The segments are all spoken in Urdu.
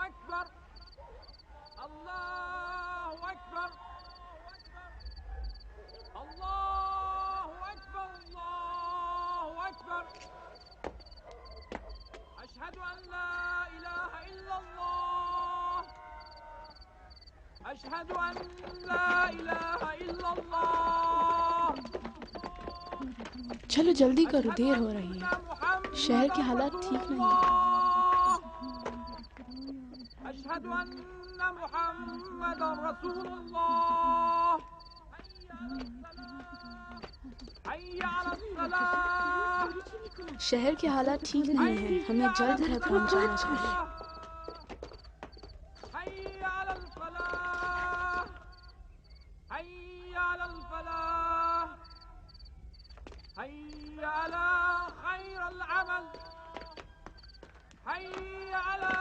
أكبر الله أكبر الله أكبر الله أكبر أشهد أن لا إله إلا الله أشهد أن لا إله إلا الله چلو جلدی کرو، دیر ہو رہی ہے، شہر کے حالات ٹھیک نہیں ہیں۔ أشهد أن محمد رسول الله حي على الصلاة شہر کے حالات ٹھیک نہیں ہیں، ہمیں جلد گھر پہنچانا چاہیے۔ حي على الفلاح حي على الفلاح حي على خير العمل حي على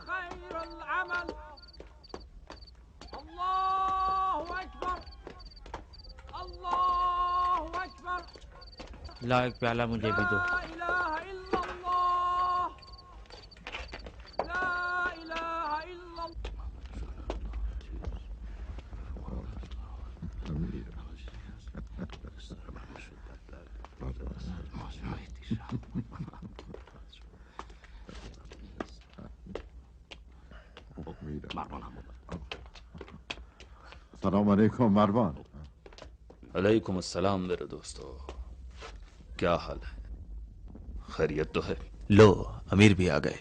خير العمل الله أكبر الله أكبر لا ایک پیالہ مجھے بھی دو۔ لا إله إلا الله لا إله إلا الله السلام علیکم مروان۔ علیکم السلام میرے دوستو، کیا حال ہے؟ خیریت تو ہے؟ لو امیر بھی آ گئے۔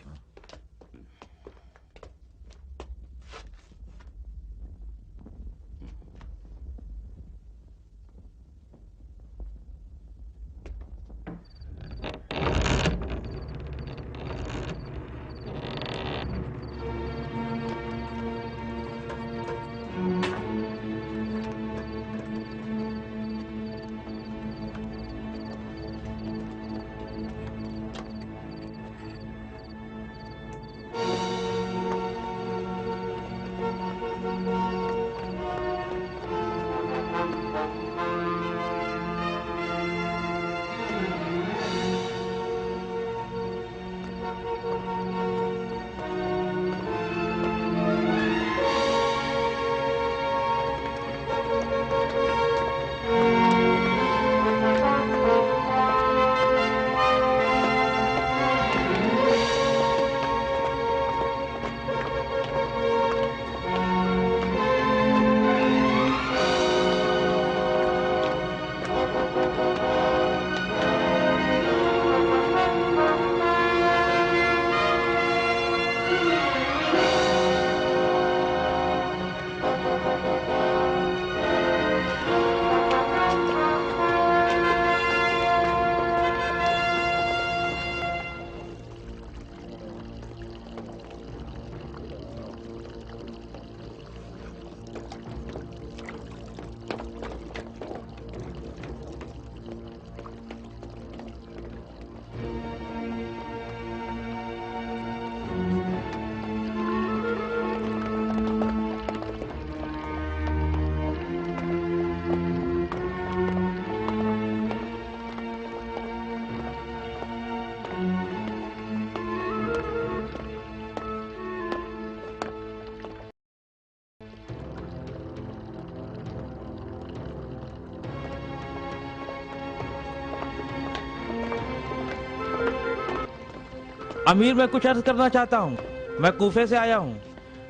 امیر میں کچھ عرض کرنا چاہتا ہوں، میں کوفے سے آیا ہوں،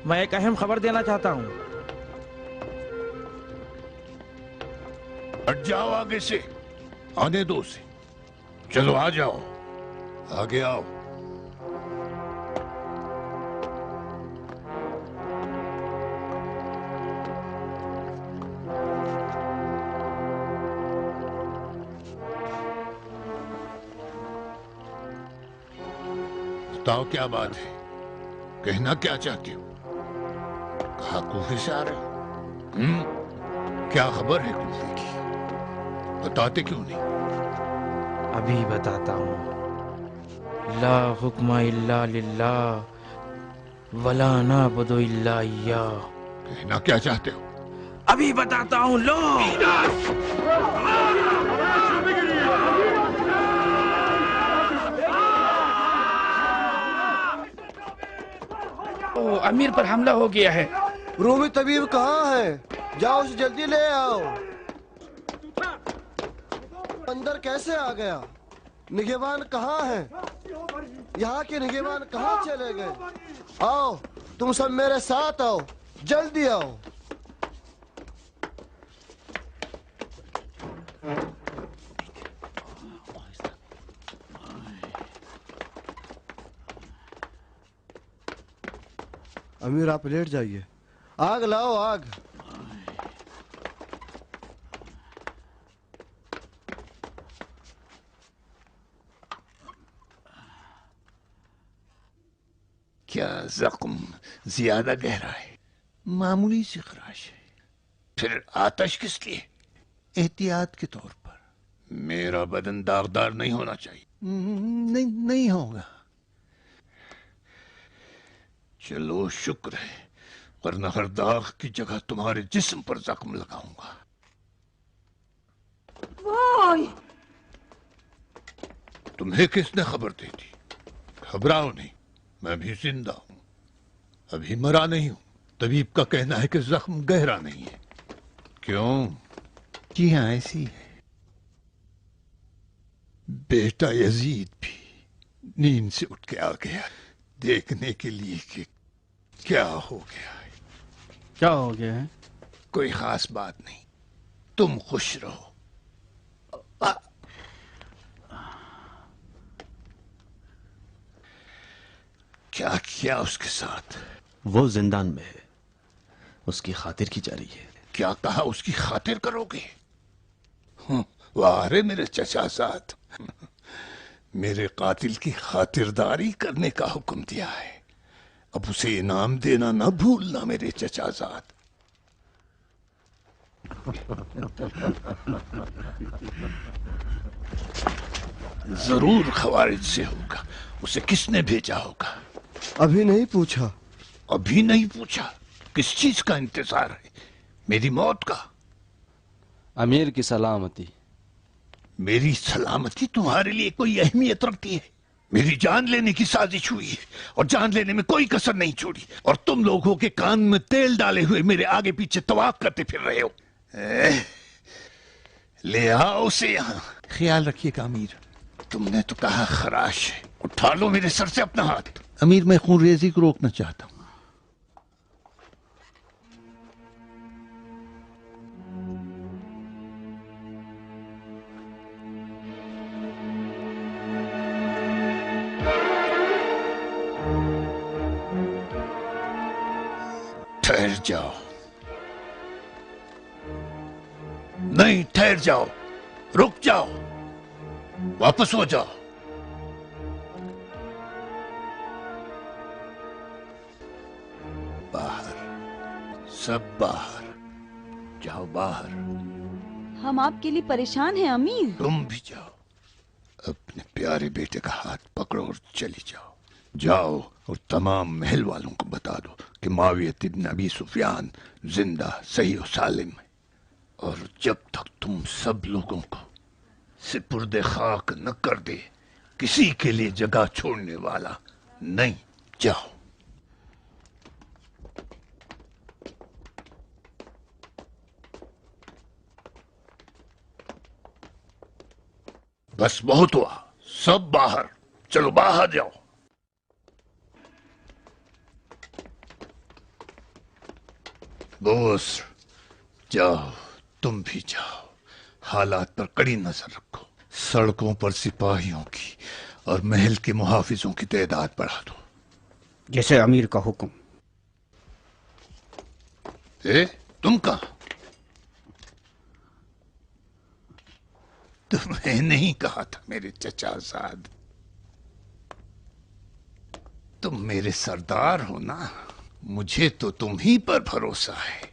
میں ایک اہم خبر دینا چاہتا ہوں۔ ہٹ جاؤ آگے سے، آنے دو اسے، چلو آ جاؤ، آگے آؤ۔ بتاؤ کیا بات ہے، کہنا کیا چاہتے ہو؟ کہا کوفے سے آ رہے ہو؟ کیا خبر ہے کوفے کی؟ بتاتے کیوں نہیں؟ ابھی بتاتا ہوں۔ لا حکم الا للہ ولا نعبد الا ایاہ۔ کہنا کیا چاہتے ہو؟ ابھی بتاتا ہوں، لو۔ امیر پر حملہ ہو گیا ہے۔ رومی طبیب کہاں ہے؟ جاؤ اسے جلدی لے آؤ۔ اندر کیسے آ گیا؟ نگہبان کہاں ہیں؟ یہاں کے نگہبان کہاں چلے گئے؟ آؤ تم سب میرے ساتھ آؤ، جلدی آؤ۔ امیر آپ لیٹ جائیے۔ آگ لاؤ آگ۔ کیا زخم زیادہ گہرا ہے؟ معمولی سی خراش ہے۔ پھر آتش کس لیے؟ احتیاط کے طور پر۔ میرا بدن داغدار نہیں ہونا چاہیے۔ نہیں ہوگا۔ چلو شکر ہے، ورنہ ہر داغ کی جگہ تمہارے جسم پر زخم لگاؤں گا۔ تمہیں کس نے خبر دی تھی؟ گھبراؤ نہیں، میں بھی زندہ ہوں، ابھی مرا نہیں ہوں۔ طبیب کا کہنا ہے کہ زخم گہرا نہیں ہے۔ کیوں؟ جی ہاں ایسی ہے۔ بیٹا یزید بھی نیند سے اٹھ کے آ گیا دیکھنے کے لیے کہ کیا ہو گیا ہے۔ کیا ہو گیا ہے؟ کوئی خاص بات نہیں، تم خوش رہو۔ کیا کیا اس کے ساتھ؟ وہ زندان میں ہے، اس کی خاطر کی جا رہی ہے۔ کیا کہا اس کی خاطر کرو گے؟ واہ میرے چچا زاد، میرے قاتل کی خاطرداری کرنے کا حکم دیا ہے۔ اب اسے انعام دینا نہ بھولنا میرے چچا زاد۔ ضرور خوارج سے ہوگا۔ اسے کس نے بھیجا ہوگا؟ ابھی نہیں پوچھا۔ ابھی نہیں پوچھا؟ کس چیز کا انتظار ہے؟ میری موت کا؟ امیر کی سلامتی۔ میری سلامتی تمہارے لیے کوئی اہمیت رکھتی ہے؟ میری جان لینے کی سازش ہوئی ہے اور جان لینے میں کوئی کسر نہیں چھوڑی، اور تم لوگوں کے کان میں تیل ڈالے ہوئے میرے آگے پیچھے طواف کرتے پھر رہے ہو۔ لے آؤ اسے یہاں۔ خیال رکھیے گا امیر، تم نے تو کہا خراش ہے۔ اٹھا لو میرے سر سے اپنا ہاتھ۔ امیر میں خون ریزی کو روکنا چاہتا ہوں۔ ٹھہر جاؤ۔ نہیں ٹھہر جاؤ، رک جاؤ، واپس ہو جاؤ۔ باہر، سب باہر جاؤ، باہر۔ ہم آپ کے لیے پریشان ہیں امیر۔ تم بھی جاؤ، اپنے پیارے بیٹے کا ہاتھ پکڑو اور چلی جاؤ۔ جاؤ اور تمام محل والوں کو بتا دو کہ معاویہ ابن ابی سفیان زندہ صحیح و سالم ہے، اور جب تک تم سب لوگوں کو سپرد خاک نہ کر دے کسی کے لیے جگہ چھوڑنے والا نہیں۔ جاؤ۔ بس بہت ہوا، سب باہر، چلو باہر جاؤ۔ بوس جاؤ، تم بھی جاؤ، حالات پر کڑی نظر رکھو، سڑکوں پر سپاہیوں کی اور محل کے محافظوں کی تعداد بڑھا دو۔ جیسے امیر کا حکم۔ تم کہاں؟ تمہیں نہیں کہا تھا میرے چچا زاد؟ تم میرے سردار ہو نا، مجھے تو تم ہی پر بھروسہ ہے۔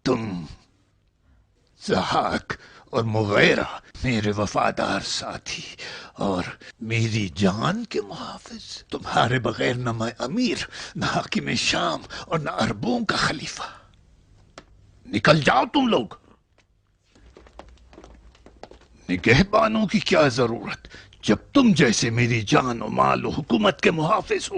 تم ضحاک اور مغیرہ میرے وفادار ساتھی اور میری جان کے محافظ، تمہارے بغیر نہ میں امیر، نہ حاکم شام اور نہ عربوں کا خلیفہ۔ نکل جاؤ تم لوگ۔ نگہبانوں کی کیا ضرورت جب تم جیسے میری جان و مال و حکومت کے محافظ ہو؟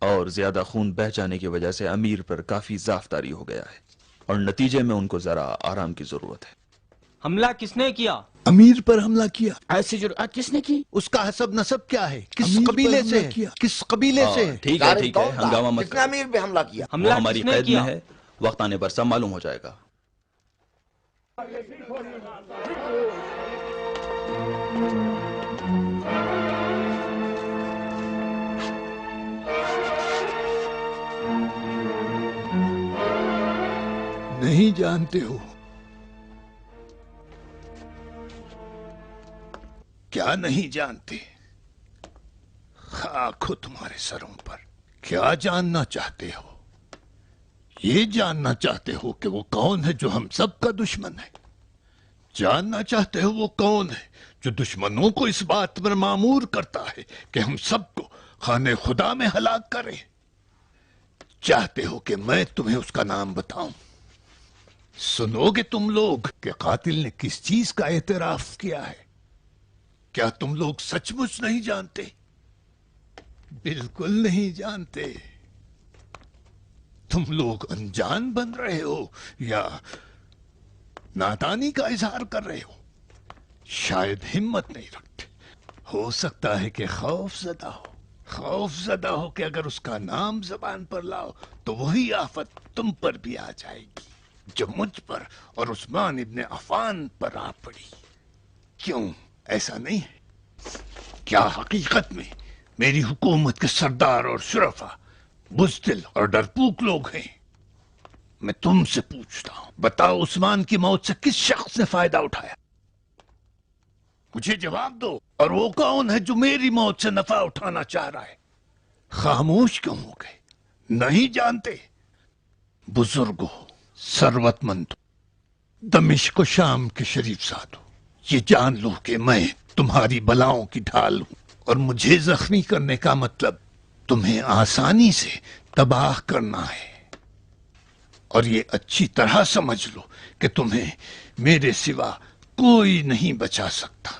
اور زیادہ خون بہہ جانے کی وجہ سے امیر پر کافی ضعفداری ہو گیا ہے اور نتیجے میں ان کو ذرا آرام کی ضرورت ہے۔ حملہ کس نے کیا؟ امیر پر حملہ کیا۔ ایسی جرأت کس نے کی؟ اس کا حسب نسب کیا ہے؟ کس قبیلے سے ہے؟ کس قبیلے سے ہے؟ ٹھیک ہے ٹھیک ہے، ہنگامہ مت کس نے امیر پہ حملہ کیا؟ کرو، وہ ہماری قید میں ہے، وقت آنے پر سب معلوم ہو جائے گا۔ نہیں جانتے ہو؟ کیا نہیں جانتے؟ خاک ہو تمہارے سروں پر۔ کیا جاننا چاہتے ہو؟ یہ جاننا چاہتے ہو کہ وہ کون ہے جو ہم سب کا دشمن ہے؟ جاننا چاہتے ہو وہ کون ہے جو دشمنوں کو اس بات پر مامور کرتا ہے کہ ہم سب کو خانے خدا میں ہلاک کرے؟ چاہتے ہو کہ میں تمہیں اس کا نام بتاؤں؟ سنو گے تم لوگ کہ قاتل نے کس چیز کا اعتراف کیا ہے؟ کیا تم لوگ سچ مچ نہیں جانتے؟ بالکل نہیں جانتے۔ تم لوگ انجان بن رہے ہو یا نادانی کا اظہار کر رہے ہو؟ شاید ہمت نہیں رکھتے۔ ہو سکتا ہے کہ خوف زدہ ہو کہ اگر اس کا نام زبان پر لاؤ تو وہی آفت تم پر بھی آ جائے گی جو مجھ پر اور عثمان ابن عفان پر آ پڑی۔ کیوں ایسا نہیں ہے؟ کیا حقیقت میں میری حکومت کے سردار اور شرفا بزدل اور ڈرپوک لوگ ہیں؟ میں تم سے پوچھتا ہوں، بتاؤ عثمان کی موت سے کس شخص نے فائدہ اٹھایا؟ مجھے جواب دو۔ اور وہ کون ہے جو میری موت سے نفع اٹھانا چاہ رہا ہے؟ خاموش کیوں ہو گئے؟ نہیں جانتے؟ بزرگو، ثروت مند، دمشق و شام کے شریف سادو، یہ جان لو کہ میں تمہاری بلاؤں کی ڈھال ہوں، اور مجھے زخمی کرنے کا مطلب تمہیں آسانی سے تباہ کرنا ہے۔ اور یہ اچھی طرح سمجھ لو کہ تمہیں میرے سوا کوئی نہیں بچا سکتا۔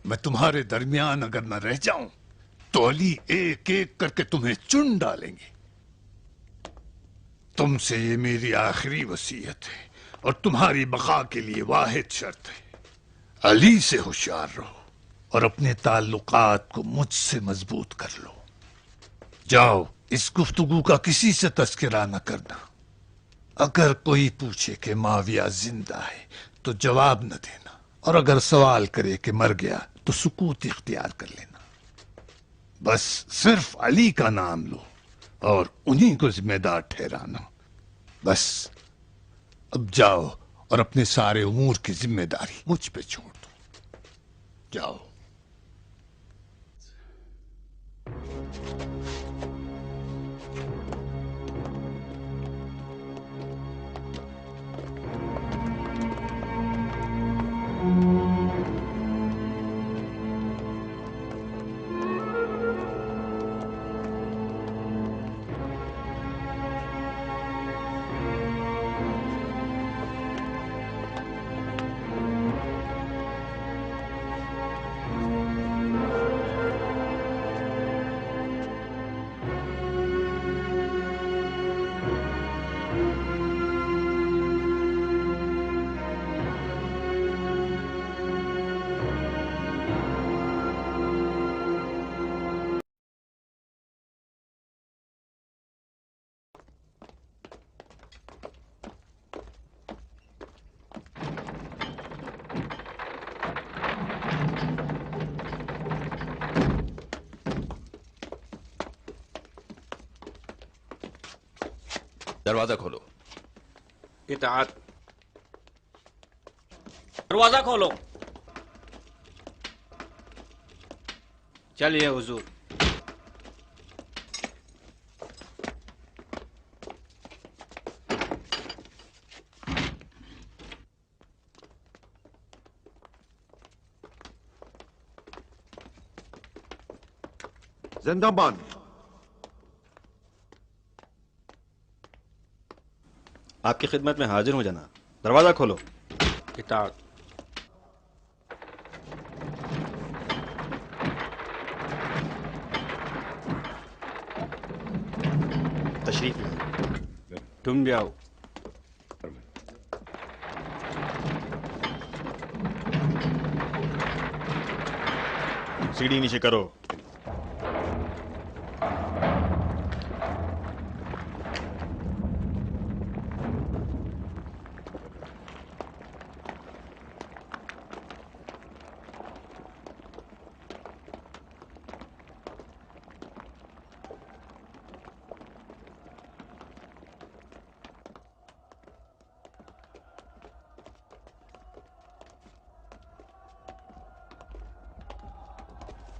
میں تمہارے درمیان اگر نہ رہ جاؤں تو علی ایک ایک کر کے تمہیں چن ڈالیں گے۔ تم سے یہ میری آخری وصیت ہے اور تمہاری بقا کے لیے واحد شرط ہے۔ علی سے ہوشیار رہو اور اپنے تعلقات کو مجھ سے مضبوط کر لو۔ جاؤ، اس گفتگو کا کسی سے تذکرہ نہ کرنا۔ اگر کوئی پوچھے کہ معاویہ زندہ ہے تو جواب نہ دینا، اور اگر سوال کرے کہ مر گیا تو سکوت اختیار کر لینا۔ بس صرف علی کا نام لو اور انہی کو ذمہ دار ٹھہرانا۔ بس اب جاؤ اور اپنے سارے امور کی ذمہ داری مجھ پہ چھوڑ دو۔ جاؤ۔ دروازہ کھولو۔ اطاعت۔ دروازہ کھولو۔ چلیے حضور۔ زندہ باد۔ آپ کی خدمت میں حاضر ہوں جناب، دروازہ کھولو۔ اطاعت۔ تشریف لے تم بھی آؤ سیڑھی نیچے کرو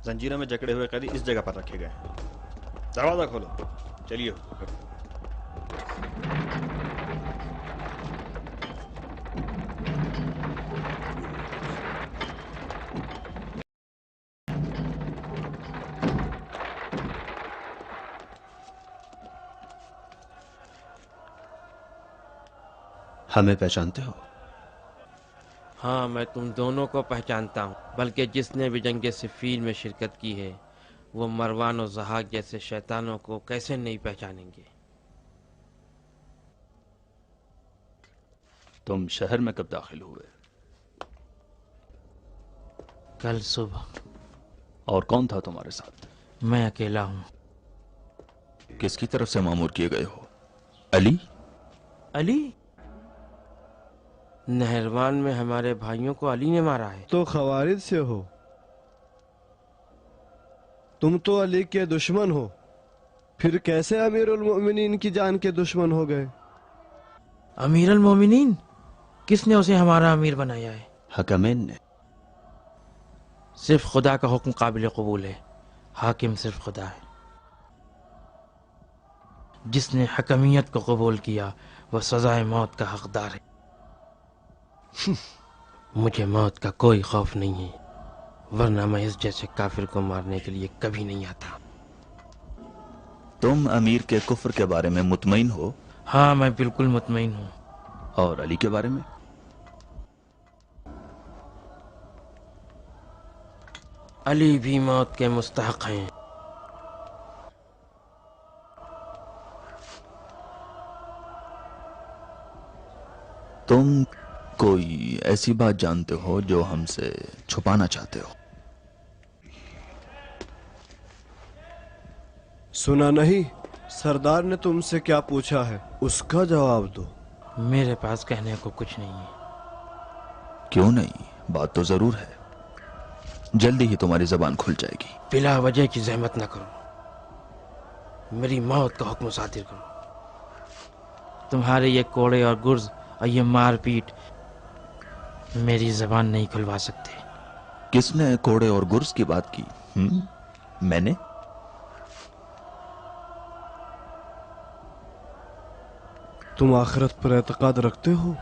زنجیروں میں جکڑے ہوئے قیدی اس جگہ پر رکھے گئے ہیں دروازہ کھولو چلیے ہمیں پہچانتے ہو؟ ہاں میں تم دونوں کو پہچانتا ہوں، بلکہ جس نے بھی جنگ صفین میں شرکت کی ہے وہ مروان و ضحاک جیسے شیطانوں کو کیسے نہیں پہچانیں گے۔ تم شہر میں کب داخل ہوئے؟ کل صبح۔ اور کون تھا تمہارے ساتھ؟ میں اکیلا ہوں۔ کس کی طرف سے مامور کیے گئے ہو؟ علی؟ علی؟ نہروان میں ہمارے بھائیوں کو علی نے مارا ہے۔ تو خوارج سے ہو؟ تم تو علی کے دشمن ہو، پھر کیسے امیر المومنین کی جان کے دشمن ہو گئے؟ امیر المومنین؟ کس نے اسے ہمارا امیر بنایا ہے؟ حکمین نے۔ صرف خدا کا حکم قابل قبول ہے، حاکم صرف خدا ہے۔ جس نے حکمیت کو قبول کیا وہ سزائے موت کا حقدار ہے۔ مجھے موت کا کوئی خوف نہیں ہے، ورنہ میں اس جیسے کافر کو مارنے کے لیے کبھی نہیں آتا۔ تم امیر کے کفر کے بارے میں مطمئن ہو؟ ہاں میں بالکل مطمئن ہوں۔ اور علی کے بارے میں؟ علی بھی موت کے مستحق ہیں۔ تم کوئی ایسی بات جانتے ہو جو ہم سے چھپانا چاہتے ہو؟ سنا نہیں؟ سردار نے تم سے کیا پوچھا ہے اس کا جواب دو۔ میرے پاس کہنے کو کچھ نہیں ہے۔ کیوں نہیں؟ بات تو ضرور ہے، جلدی ہی تمہاری زبان کھل جائے گی۔ بلا وجہ کی زحمت نہ کرو، میری موت کا حکم صادر کرو۔ تمہارے یہ کوڑے اور گرز اور یہ مار پیٹ میری زبان نہیں کھلوا سکتے۔ کس نے کوڑے اور گرز کی بات کی؟ میں نے؟ تم آخرت پر اعتقاد رکھتے ہو؟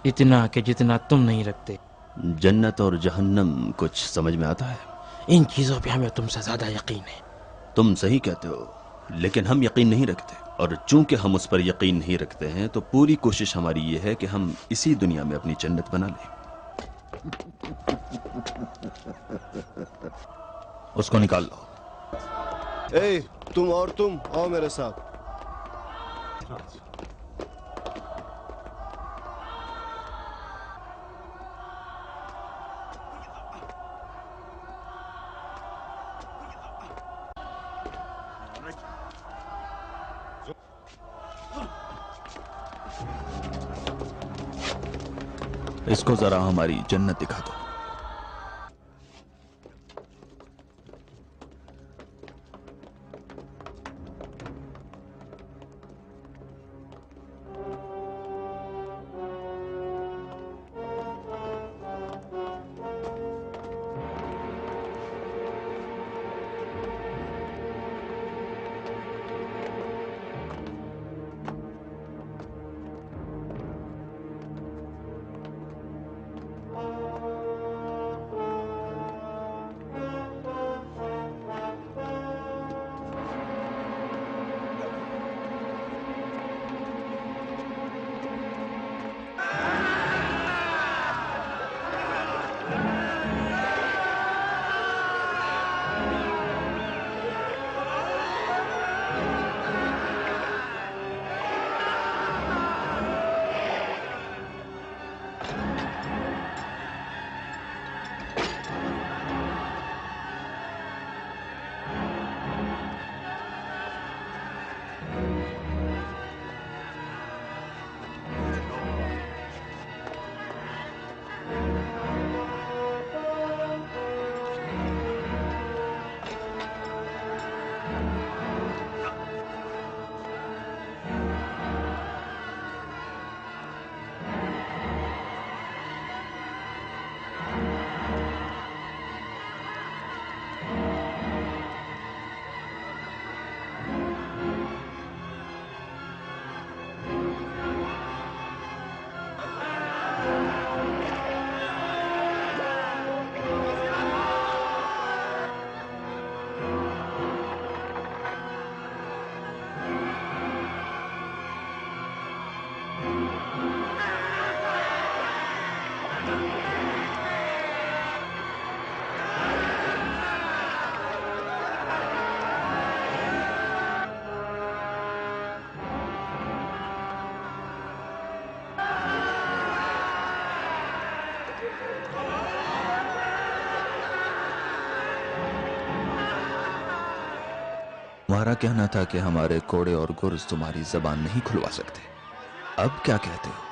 اتنا کہ جتنا تم نہیں رکھتے۔ جنت اور جہنم کچھ سمجھ میں آتا ہے؟ ان چیزوں پہ ہمیں تم سے زیادہ یقین ہے۔ تم صحیح کہتے ہو، لیکن ہم یقین نہیں رکھتے، اور چونکہ ہم اس پر یقین نہیں رکھتے ہیں تو پوری کوشش ہماری یہ ہے کہ ہم اسی دنیا میں اپنی جنت بنا لیں۔ اس کو نکال لو۔ اے تم اور تم آؤ میرے ساتھ۔ اس کو ذرا ہماری جنت دکھا دو۔ تمہارا کہنا تھا کہ ہمارے کوڑے اور گرز تمہاری زبان نہیں کھلوا سکتے، اب کیا کہتے ہو؟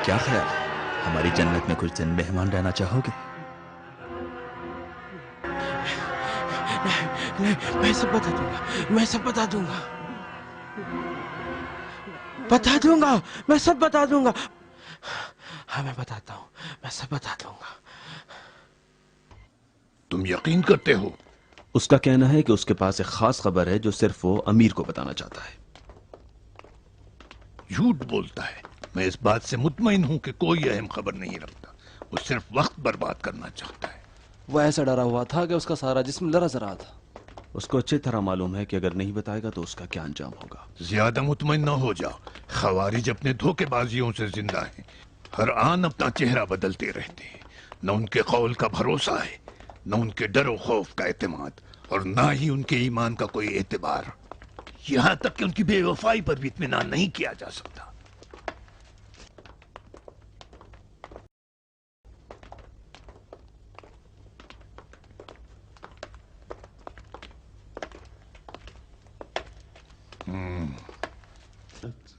کیا خیال ہے ہماری جنت میں کچھ دن مہمان رہنا چاہو گے؟ میں سب بتا دوں گا، میں سب بتا دوں گا، بتا دوں گا، میں سب بتا دوں گا، ہاں میں بتاتا ہوں، میں سب بتا دوں گا۔ تم یقین کرتے ہو؟ اس کا کہنا ہے کہ اس کے پاس ایک خاص خبر ہے جو صرف وہ امیر کو بتانا چاہتا ہے۔ جھوٹ بولتا ہے، میں اس بات سے مطمئن ہوں کہ کوئی اہم خبر نہیں رکھتا، وہ صرف وقت برباد کرنا چاہتا ہے۔ وہ ایسا ڈرا ہوا تھا کہ اس کا سارا جسم لرز رہا تھا۔ اس کو اچھی طرح معلوم ہے کہ اگر نہیں بتائے گا تو اس کا کیا انجام ہوگا۔ زیادہ مطمئن نہ ہو جاؤ، خوارج اپنے دھوکے بازیوں سے زندہ ہیں، ہر آن اپنا چہرہ بدلتے رہتے ہیں، نہ ان کے قول کا بھروسہ ہے، نہ ان کے ڈر و خوف کا اعتماد، اور نہ ہی ان کے ایمان کا کوئی اعتبار، یہاں تک کہ ان کی بے وفائی پر بھی اطمینان نہیں کیا جا سکتا۔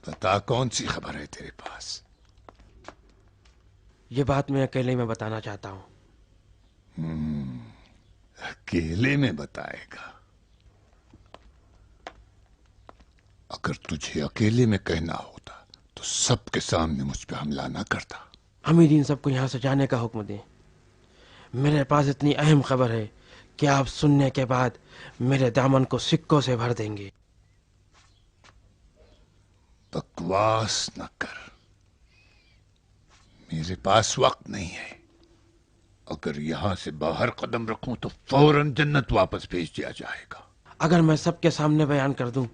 بتا کون سی خبر ہے تیرے پاس؟ یہ بات میں اکیلے میں بتانا چاہتا ہوں۔ اکیلے میں بتائے گا؟ اگر تجھے اکیلے میں کہنا ہوتا تو سب کے سامنے مجھ پہ حملہ نہ کرتا۔ امیرین سب کو یہاں سے جانے کا حکم دیں، میرے پاس اتنی اہم خبر ہے کہ آپ سننے کے بعد میرے دامن کو سکوں سے بھر دیں گے۔ بکواس نہ کر، میرے پاس وقت نہیں ہے، اگر یہاں سے باہر قدم رکھوں تو فوراً جنت واپس بھیج دیا جائے گا۔ اگر میں سب کے سامنے بیان کر دوں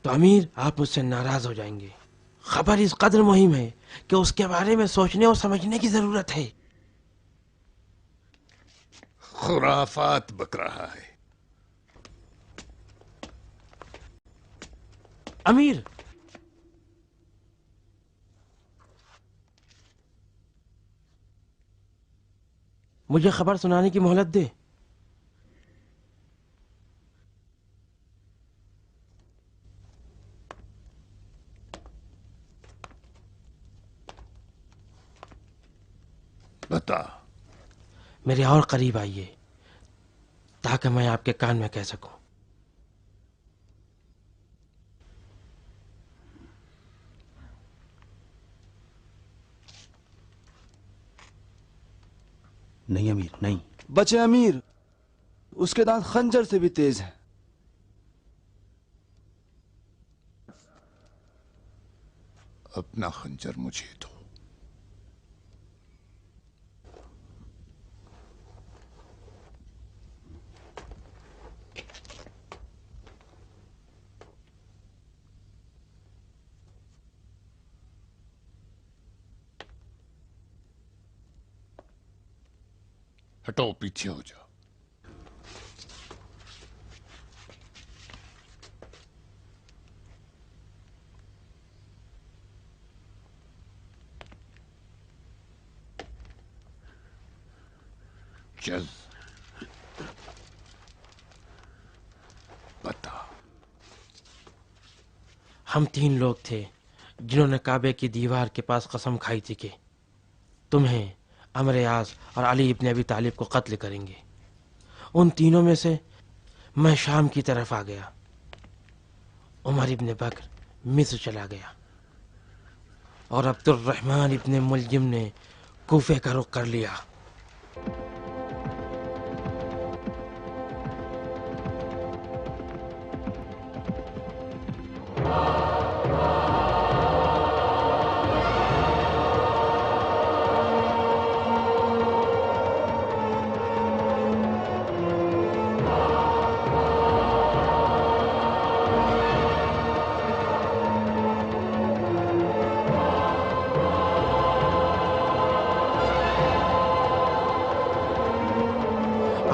تو امیر آپ مجھ سے ناراض ہو جائیں گے۔ خبر اس قدر مہم ہے کہ اس کے بارے میں سوچنے اور سمجھنے کی ضرورت ہے۔ خرافات بک رہا ہے۔ امیر، مجھے خبر سنانے کی مہلت دے۔ بتا۔ میرے اور قریب آئیے تاکہ میں آپ کے کان میں کہہ سکوں۔ نہیں امیر، نہیں۔ بچے امیر، اس کے دانت خنجر سے بھی تیز ہیں۔ اپنا خنجر مجھے دو۔ ہٹو، پیچھے ہو جاؤ۔ چل بتا۔ ہم 3 لوگ تھے جنہوں نے کعبے کی دیوار کے پاس قسم کھائی تھی کہ تمہیں، عمرو عاص اور علی ابن ابی طالب کو قتل کریں گے۔ ان تینوں میں سے میں شام کی طرف آ گیا، عمر ابن بکر مصر چلا گیا اور عبد الرحمن ابن ملجم نے کوفے کا رخ کر لیا۔